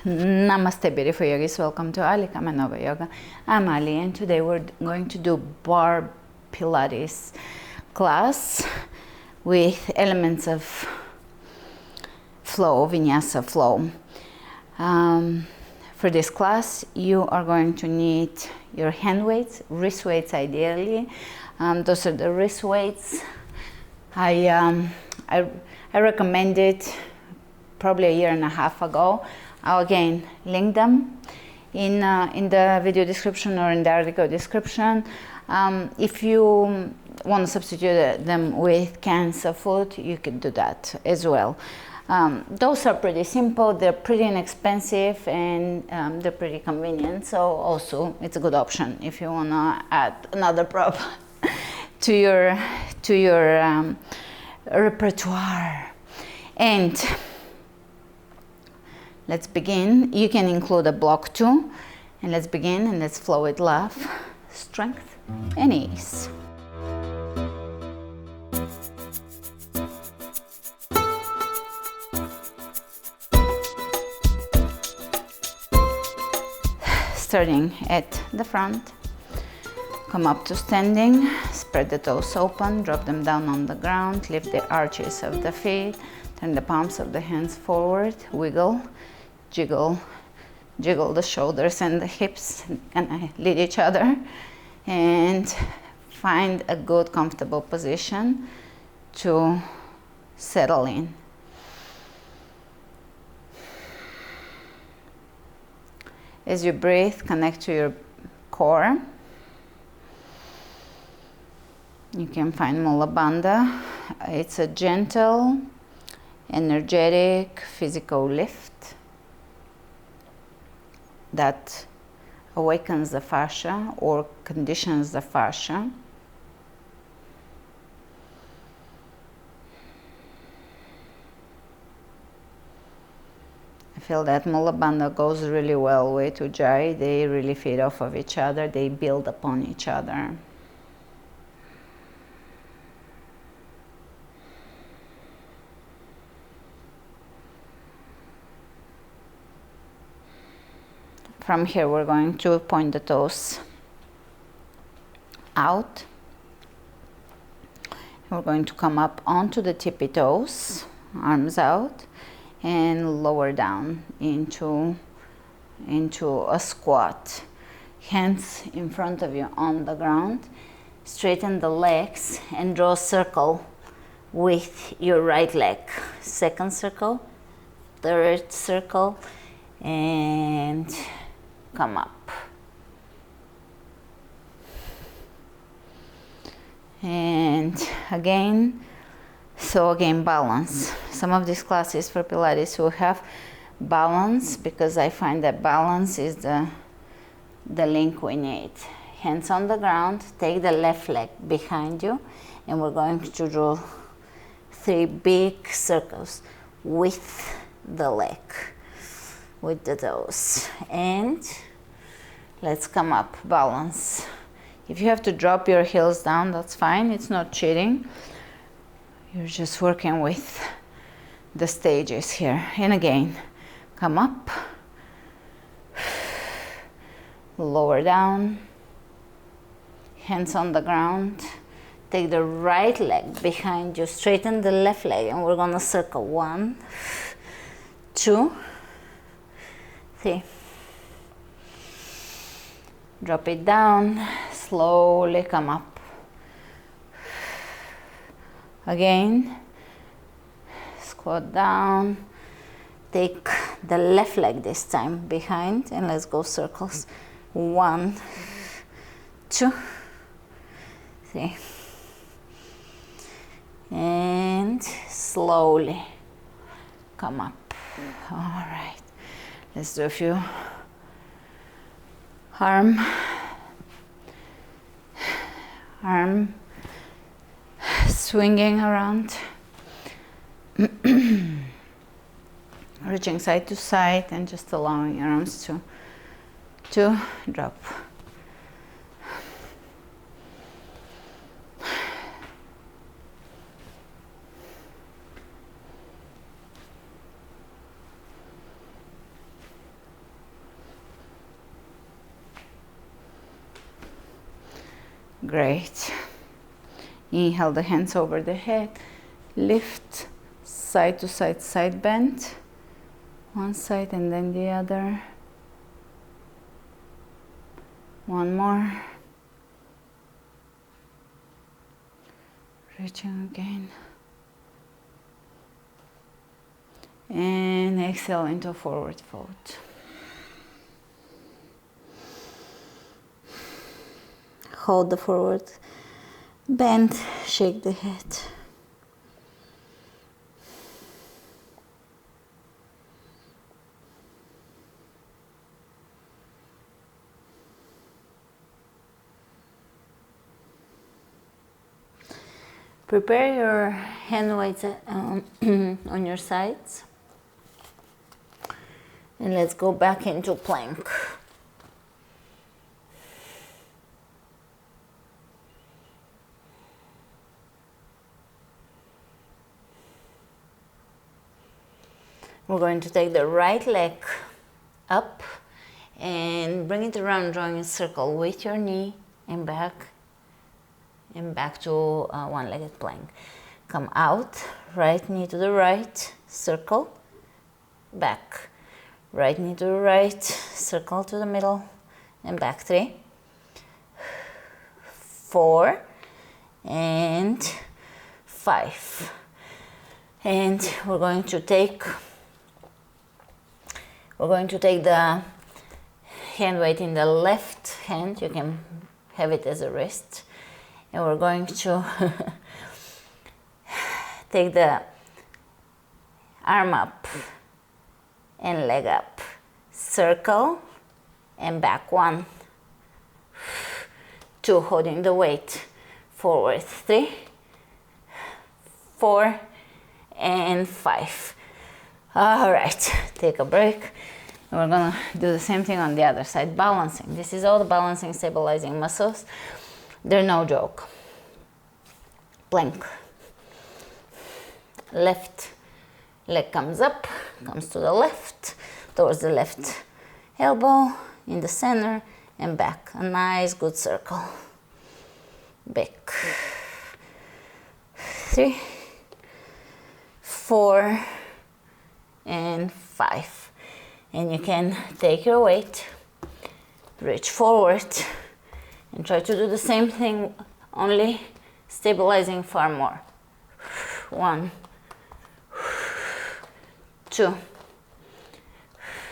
Namaste, beautiful yogis. Welcome to Ali Kamenova Yoga. I'm Ali, and today we're going to do bar Pilates class with elements of flow, vinyasa flow. For this class, you are going to need your hand weights, wrist weights ideally. Those are the wrist weights. I recommended probably a year and a half ago. I'll again link them in the video description or in the article description. If you want to substitute them with cans of food, you can do that as well. Those are pretty simple, they're pretty inexpensive, and they're pretty convenient. So also it's a good option if you want to add another prop to your repertoire. And let's begin. You can include a block too. And let's begin, and let's flow with love, strength, and ease. Starting at the front, come up to standing, spread the toes open, drop them down on the ground, lift the arches of the feet, turn the palms of the hands forward, wiggle, jiggle the shoulders and the hips, and lead each other, and find a good comfortable position to settle in. As you breathe, connect to your core. You can find Mula Bandha. It's a gentle, energetic, physical lift that awakens the fascia or conditions the fascia. I feel that Mula Bandha goes really well with Ujjayi. They really feed off of each other. They build upon each other. From here, we're going to point the toes out. We're going to come up onto the tippy toes, arms out, and lower down into a squat. Hands in front of you on the ground. Straighten the legs and draw a circle with your right leg. Second circle, third circle, and come up. And again, balance. Some of these classes for Pilates will have balance, because I find that balance is the link we need. Hands on the ground, take the left leg behind you, and we're going to draw 3 big circles with the leg, with the toes. And let's come up, balance. If you have to drop your heels down, that's fine, it's not cheating. You're just working with the stages here. And again, come up, lower down, hands on the ground. Take the right leg behind you, straighten the left leg, and we're gonna circle 1, 2, 3. Drop it down, slowly come up. Again, squat down, take the left leg this time behind, and let's go circles. 1, 2, 3. And slowly come up. All right, let's do a few arm swinging around, reaching side to side, and just allowing your arms to drop. Great. Inhale the hands over the head. Lift, side to side, side bend. One side and then the other. One more. Reaching again. And exhale into forward fold. Hold the forward bend, shake the head. Prepare your hand weights on your sides. And let's go back into plank. We're going to take the right leg up and bring it around, drawing a circle with your knee and back to one-legged plank. Come out, right knee to the right, circle, back. Right knee to the right, circle to the middle, and back. 3, 4, and 5. And we're going to take the hand weight in the left hand. You can have it as a wrist. And we're going to take the arm up and leg up. Circle and back. 1, 2, holding the weight. Forward. 3, 4, and 5. All right, take a break. We're gonna do the same thing on the other side, balancing. This is all the balancing, stabilizing muscles. They're no joke. Plank. Left leg comes up, comes to the left, towards the left elbow, in the center, and back. A nice, good circle. Back. 3, 4, and 5. And you can take your weight, reach forward, and try to do the same thing, only stabilizing far more. 1, 2,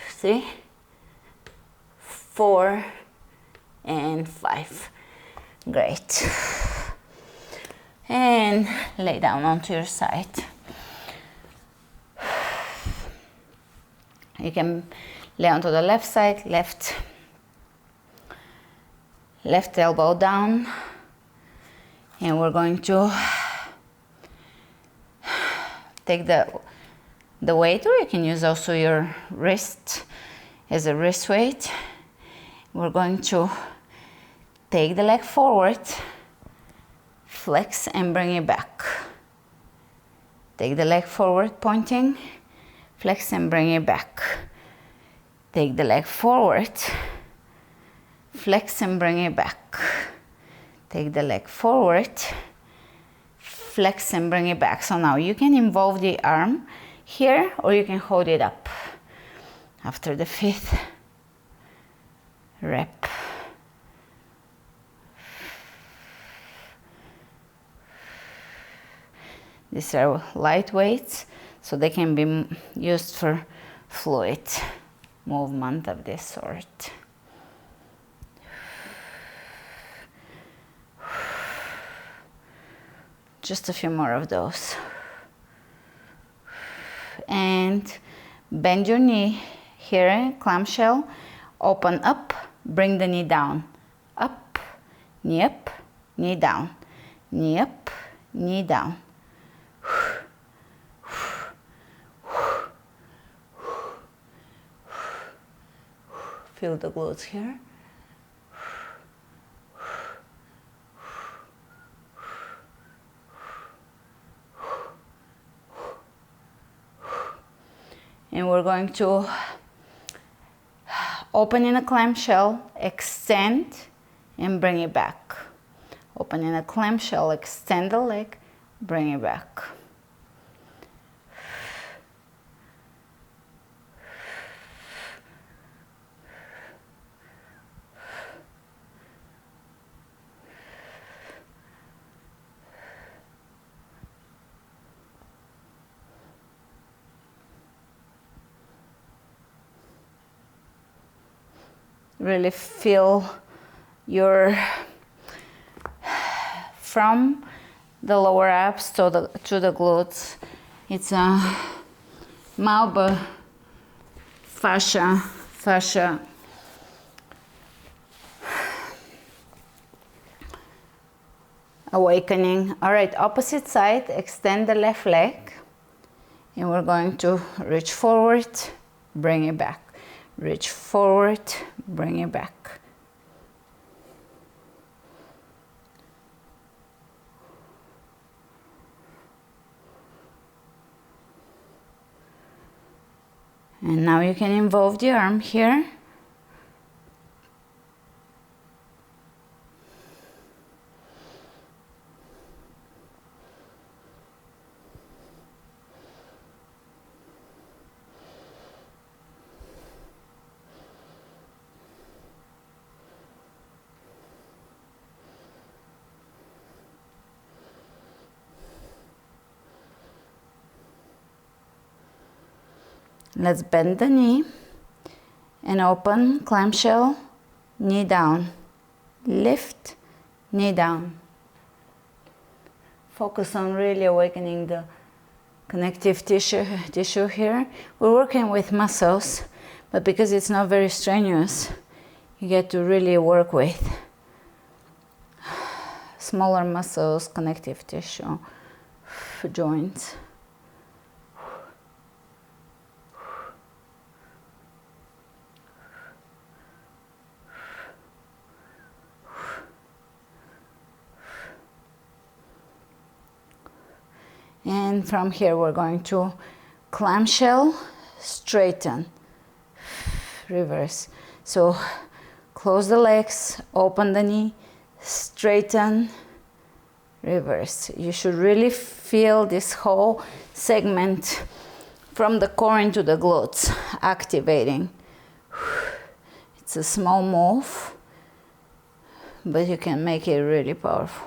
3, 4, and 5. Great. And lay down onto your side. You can lay onto the left side, left elbow down, and we're going to take the weight, or you can use also your wrist as a wrist weight. We're going to take the leg forward, flex and bring it back. Take the leg forward, pointing, flex and bring it back. Take the leg forward, flex and bring it back. Take the leg forward, flex and bring it back. So now you can involve the arm here, or you can hold it up. After the 5th rep. These are light weights, so they can be used for fluid movement of this sort. Just a few more of those. And bend your knee here, clamshell, open up, bring the knee down. Up, knee down, knee up, knee down. Feel the glutes here. And we're going to open in a clamshell, extend, and bring it back. Opening a clamshell, extend the leg, bring it back. Really feel your from the lower abs to the glutes. It's a Malba fascia awakening. All right, opposite side, extend the left leg, and we're going to reach forward, bring it back. Reach forward, bring it back. And now you can involve the arm here. Let's bend the knee and open, clamshell, knee down, lift, knee down. Focus on really awakening the connective tissue here. We're working with muscles, but because it's not very strenuous, you get to really work with smaller muscles, connective tissue, joints. And from here we're going to clamshell, straighten, reverse. So close the legs, open the knee, straighten, reverse. You should really feel this whole segment from the core into the glutes, activating. It's a small move, but you can make it really powerful.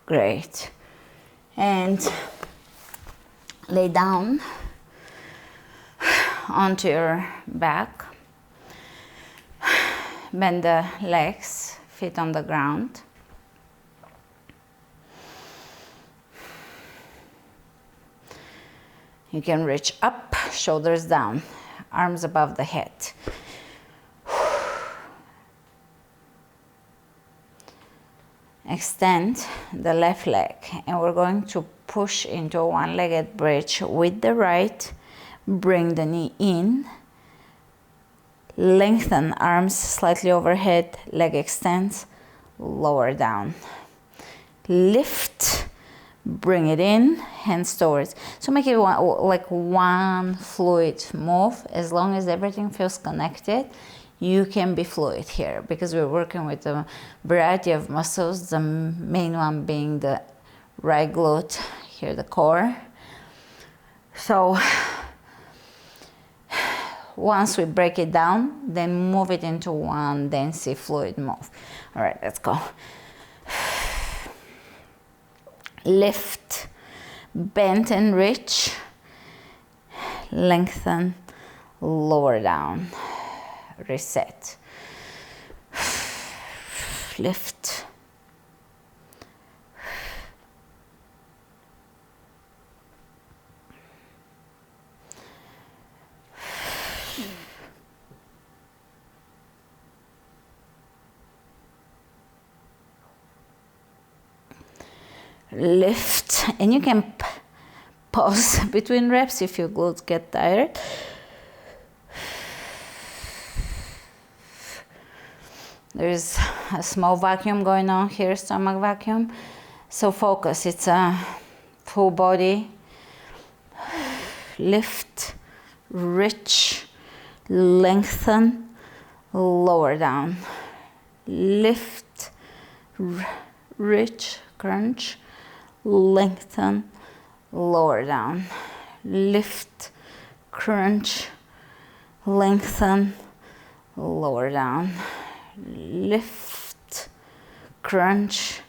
Great. And lay down onto your back. Bend the legs, feet on the ground. You can reach up, shoulders down, arms above the head. Extend the left leg, and we're going to push into a one-legged bridge with the right. Bring the knee in, lengthen arms slightly overhead, leg extends, lower down. Lift, bring it in, hands towards. So make it like one fluid move. As long as everything feels connected, you can be fluid here, because we're working with a variety of muscles, the main one being the right glute, here the core. So once we break it down, then move it into one densely fluid move. All right, let's go. Lift, bend and reach, lengthen, lower down. Reset, lift, lift, and you can pause between reps if your glutes get tired. There's a small vacuum going on here, stomach vacuum. So focus, it's a full body. Lift, reach, lengthen, lower down. Lift, reach, crunch, lengthen, lower down. Lift, crunch, lengthen, lower down. Lift, crunch,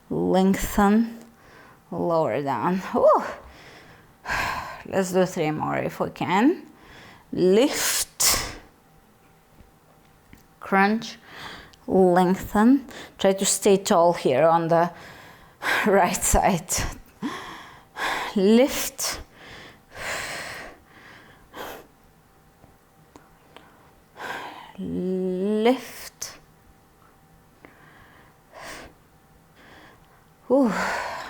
lengthen, lower down. Woo. Let's do 3 more if we can. Lift, crunch, lengthen. Try to stay tall here on the right side. Lift, lift. Ooh.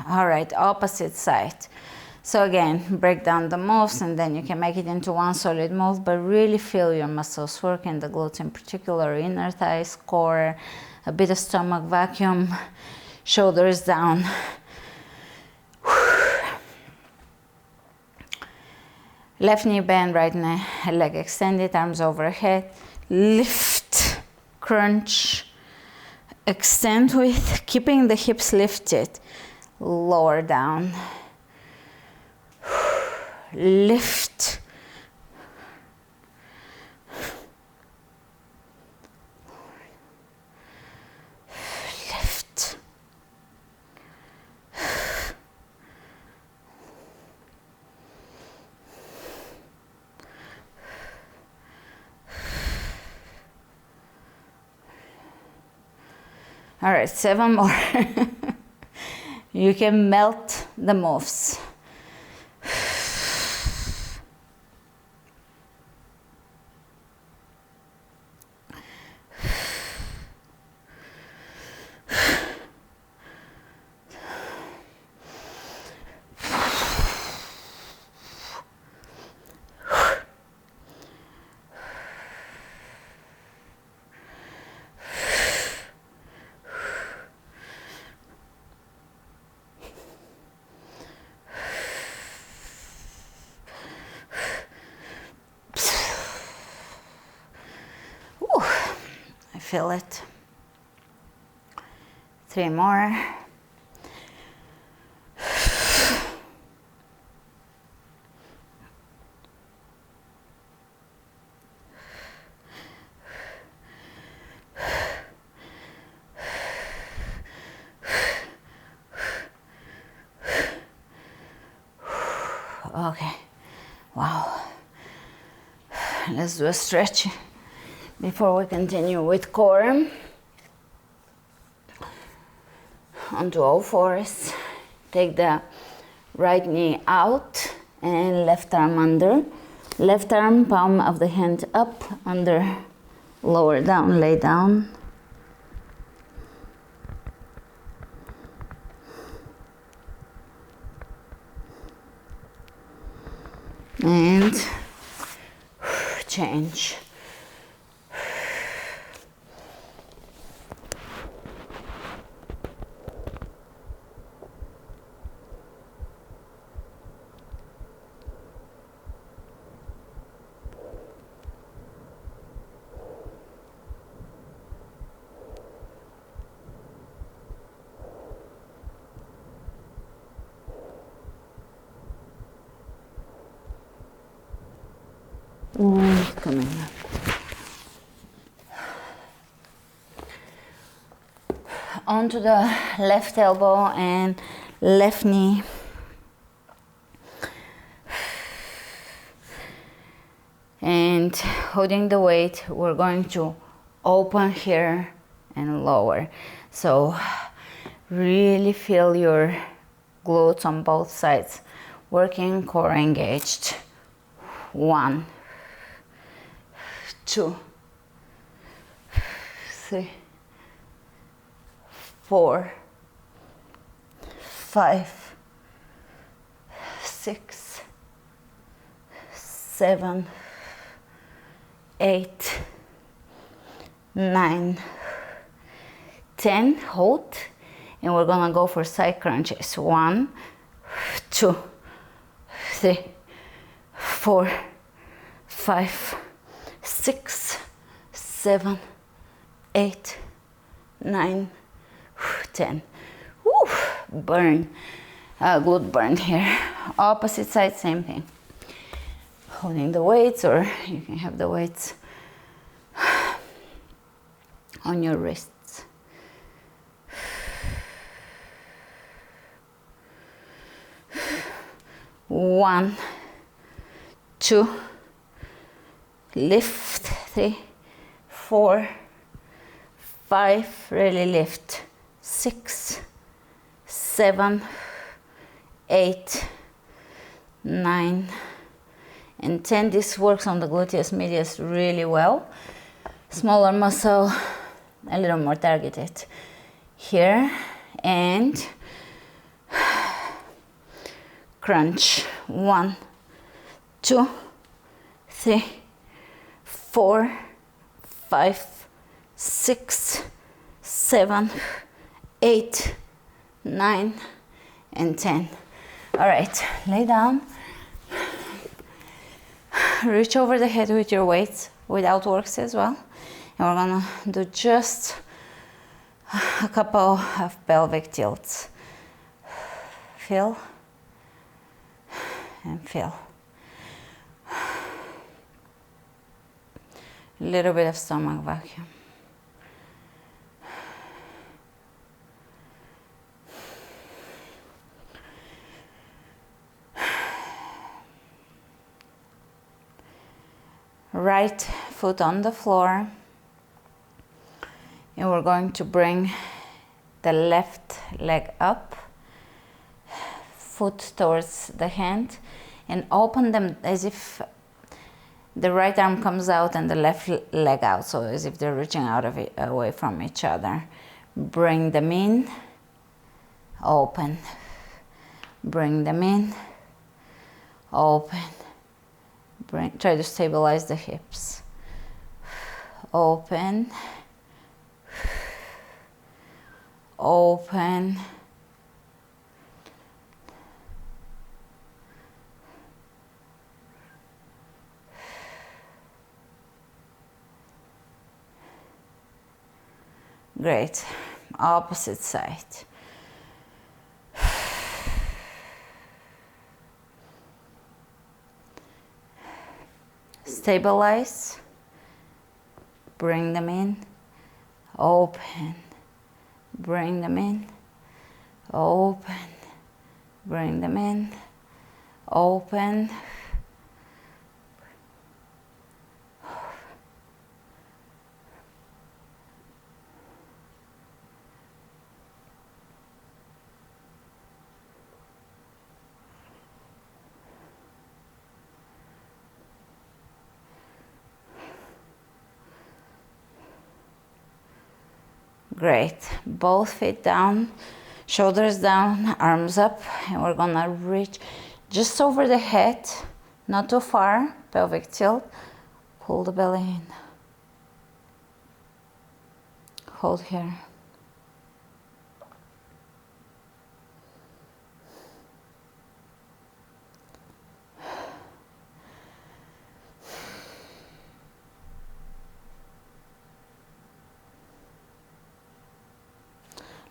All right, opposite side. So again, break down the moves and then you can make it into one solid move, but really feel your muscles working, the glutes in particular, inner thighs, core, a bit of stomach vacuum, shoulders down. Left knee bend, right leg extended, arms overhead. Lift, crunch, extend with keeping the hips lifted. Lower down. Lift. Lift. All right, 7 more. You can melt the moves. Feel it. 3 more. Okay. Wow. Let's do a stretch before we continue with core. Onto all fours. Take the right knee out and left arm under. Left arm, palm of the hand up, under, lower down, lay down. And change. Coming up. Onto the left elbow and left knee. And holding the weight, we're going to open here and lower. So really feel your glutes on both sides working, core engaged. 1, 2, 3, 4, 5, 6, 7, 8, 9, 10. Hold, and we're gonna go for side crunches. 1, 2, 3, 4, 5, 6, 7, 8, 9, 10. Woo, burn, glute burn here. Opposite side, same thing. Holding the weights, or you can have the weights on your wrists. One, 2, lift, 3, 4, 5, really lift, 6, 7, 8, 9, and 10. This works on the gluteus medius really well. Smaller muscle, a little more targeted here, and crunch. 1, 2, 3, 4, 5, 6, 7, 8, 9, and 10. All right, lay down. Reach over the head with your weights, without works as well. And we're gonna do just a couple of pelvic tilts. Feel and feel. A little bit of stomach vacuum. Right foot on the floor, and we're going to bring the left leg up, foot towards the hand, and open them as if the right arm comes out and the left leg out, so as if they're reaching out of it, away from each other. Bring them in, open, bring them in, open. Try to stabilize the hips. Open, open, great. Opposite side. Stabilize, bring them in, open, bring them in, open, bring them in, open, great. Both feet down, shoulders down, arms up, and we're gonna reach just over the head, not too far, pelvic tilt. Pull the belly in. Hold here.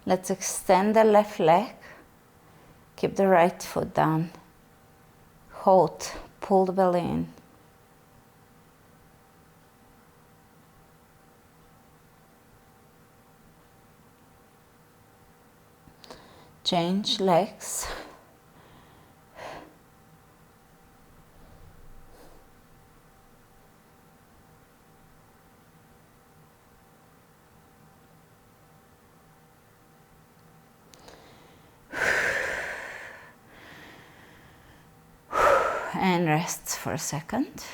Let's extend the left leg. Keep the right foot down. Hold, pull the belly in. Change legs. And rest for a second.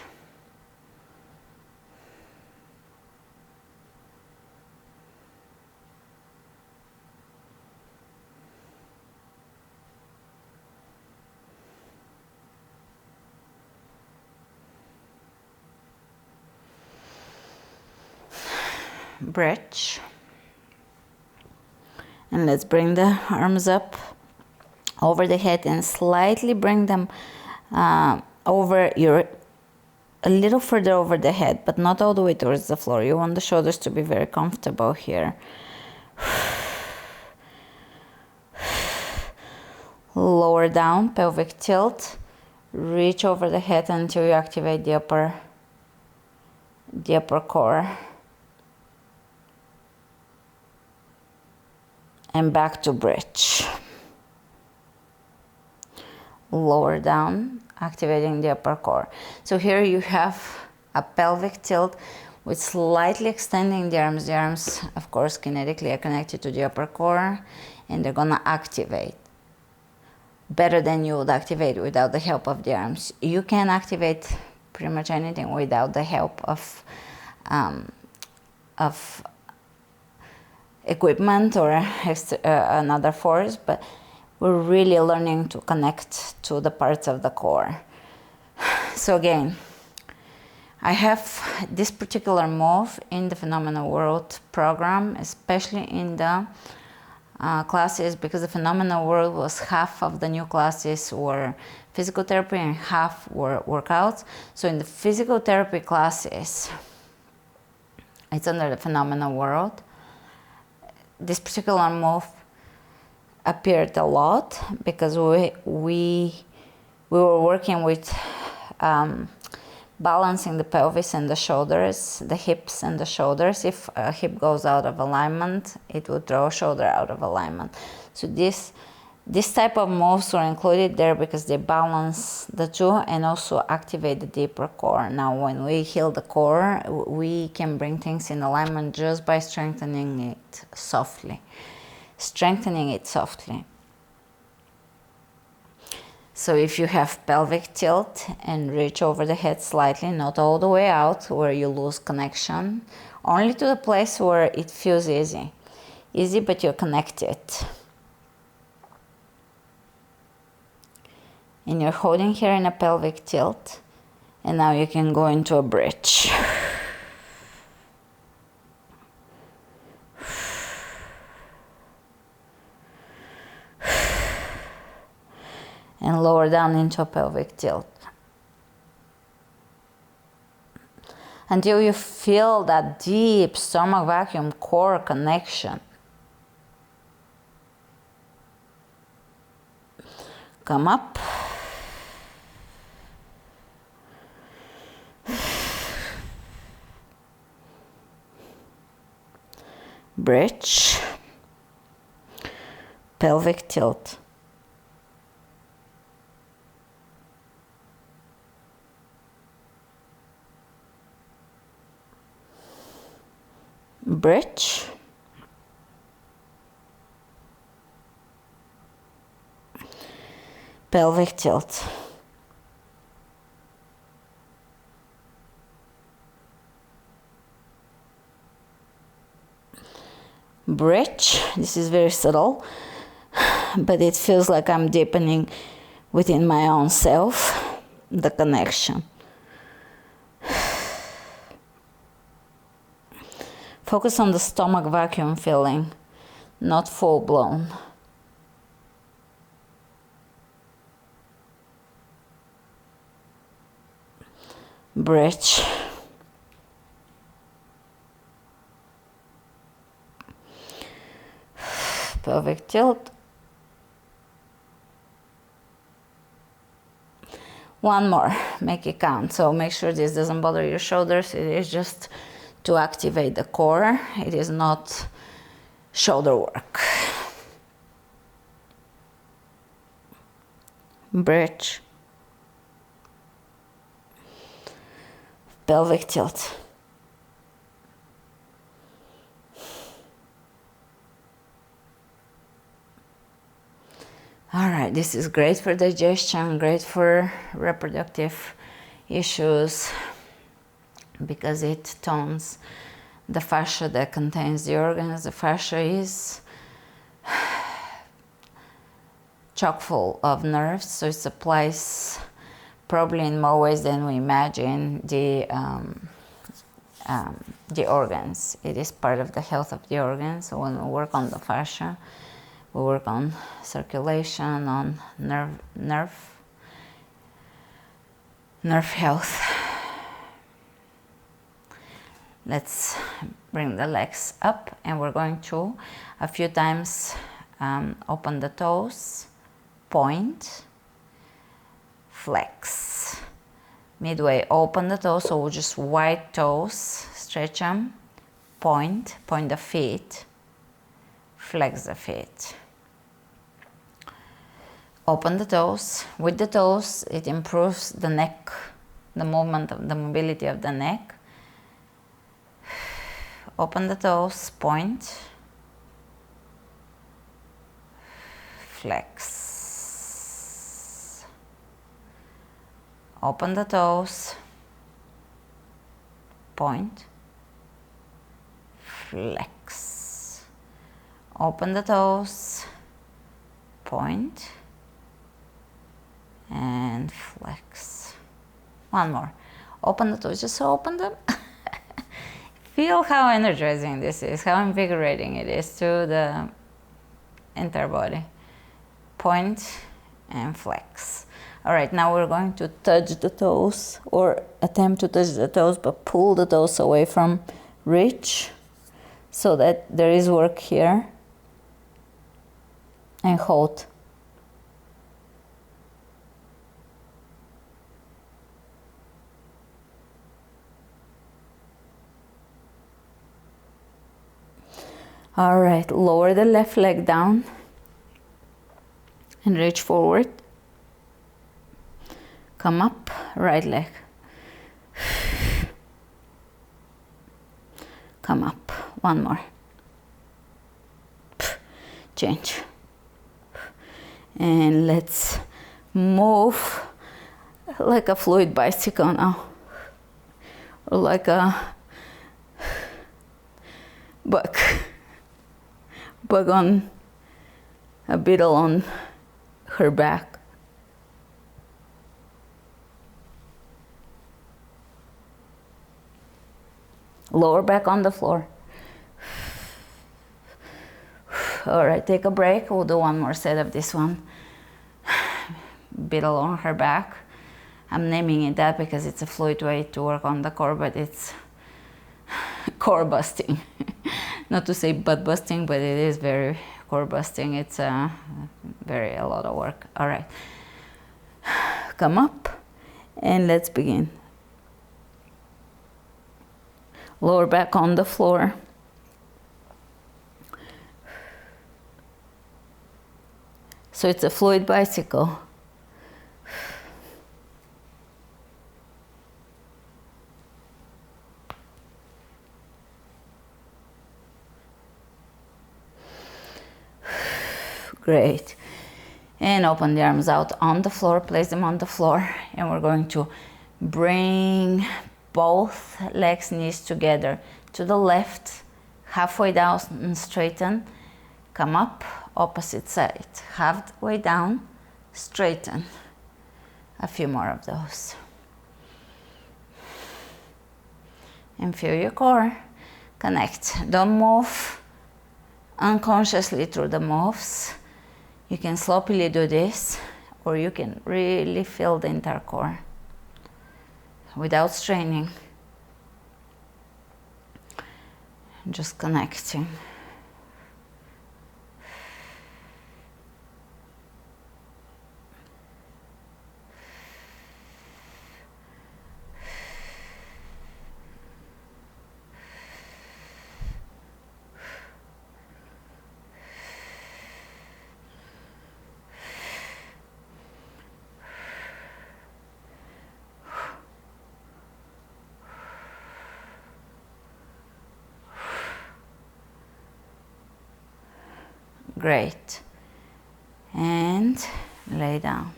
bridge. And let's bring the arms up over the head and slightly bring them over a little further over the head, but not all the way towards the floor. You want the shoulders to be very comfortable here. Lower down, pelvic tilt. Reach over the head until you activate the upper core. And back to bridge. Lower down, activating the upper core. So here you have a pelvic tilt with slightly extending the arms. The arms, of course, kinetically are connected to the upper core, and they're gonna activate better than you would activate without the help of the arms. You can activate pretty much anything without the help of equipment or another force, but we're really learning to connect to the parts of the core. So again, I have this particular move in the Phenomenal World program, especially in the classes, because the Phenomenal World was half of the new classes were physical therapy and half were workouts. So in the physical therapy classes, it's under the Phenomenal World. This particular move appeared a lot because we were working with balancing the pelvis and the shoulders, the hips and the shoulders. If a hip goes out of alignment, it would throw a shoulder out of alignment. So this type of moves were included there because they balance the two and also activate the deeper core. Now, when we heal the core, we can bring things in alignment just by strengthening it softly. So if you have pelvic tilt and reach over the head slightly, not all the way out where you lose connection, only to the place where it feels easy, but you're connected. And you're holding here in a pelvic tilt, and now you can go into a bridge. And lower down into a pelvic tilt. Until you feel that deep stomach vacuum core connection. Come up. Bridge. Pelvic tilt. Bridge. Pelvic tilt. Bridge. This is very subtle, but it feels like I'm deepening within my own self the connection. Focus on the stomach vacuum feeling, not full blown. Bridge. Pelvic tilt. One more, make it count. So make sure this doesn't bother your shoulders. It is just to activate the core. It is not shoulder work. Bridge. Pelvic tilt. All right, this is great for digestion, great for reproductive issues, because it tones the fascia that contains the organs. The fascia is chock full of nerves, so it supplies, probably in more ways than we imagine, the the organs. It is part of the health of the organs. So when we work on the fascia, we work on circulation, on nerve health. Let's bring the legs up, and we're going to a few times open the toes, point, flex. Midway, open the toes, so just wide toes, stretch them, point the feet, flex the feet. Open the toes. With the toes, it improves the neck, the movement of the mobility of the neck. Open the toes, point, flex. Open the toes, point, flex. Open the toes, point, and flex. One more. Open the toes, just open them. Feel how energizing this is, how invigorating it is to the entire body. Point and flex. All right, now we're going to touch the toes, or attempt to touch the toes, but pull the toes away from reach so that there is work here. And hold. All right, lower the left leg down and reach forward. Come up, right leg. Come up, one more. Change. And let's move like a fluid bicycle now. Or like a bug on a beetle on her back. Lower back on the floor. All right, take a break. We'll do one more set of this one. Beetle on her back. I'm naming it that because it's a fluid way to work on the core, but it's core busting. Not to say butt busting, but it is very core busting. It's a lot of work. All right, come up and let's begin. Lower back on the floor. So it's a fluid bicycle. Great. And open the arms out on the floor, place them on the floor, and we're going to bring both legs, knees together to the left, halfway down and straighten. Come up, opposite side, halfway down, straighten. A few more of those. And feel your core. Connect. Don't move unconsciously through the moves. You can sloppily do this, or you can really feel the entire core without straining. Just connecting. Great. And lay down.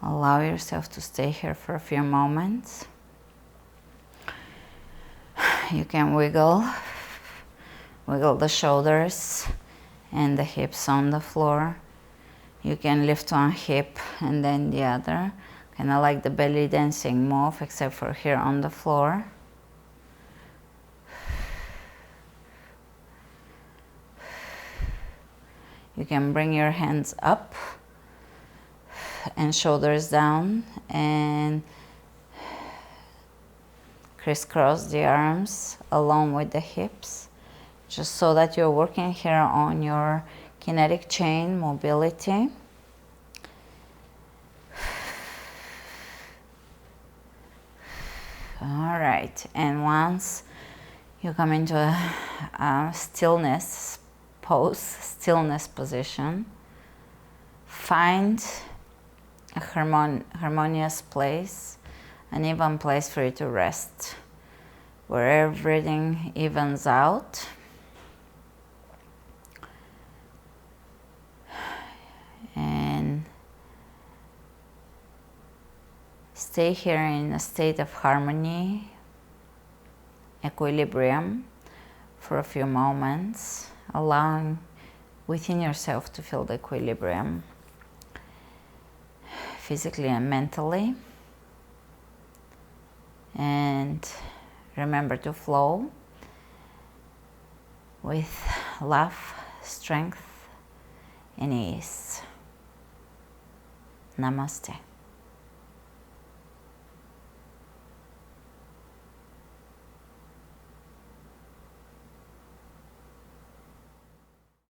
Allow yourself to stay here for a few moments. You can wiggle the shoulders and the hips on the floor. You can lift one hip and then the other. Kind of like the belly dancing move, except for here on the floor. You can bring your hands up and shoulders down, and crisscross the arms along with the hips, just so that you're working here on your kinetic chain mobility. All right, and once you come into a stillness pose, stillness position, find a harmonious place, an even place for you to rest, where everything evens out. And stay here in a state of harmony, equilibrium for a few moments, allowing within yourself to feel the equilibrium physically and mentally. And remember to flow with love, strength, and ease. Namaste.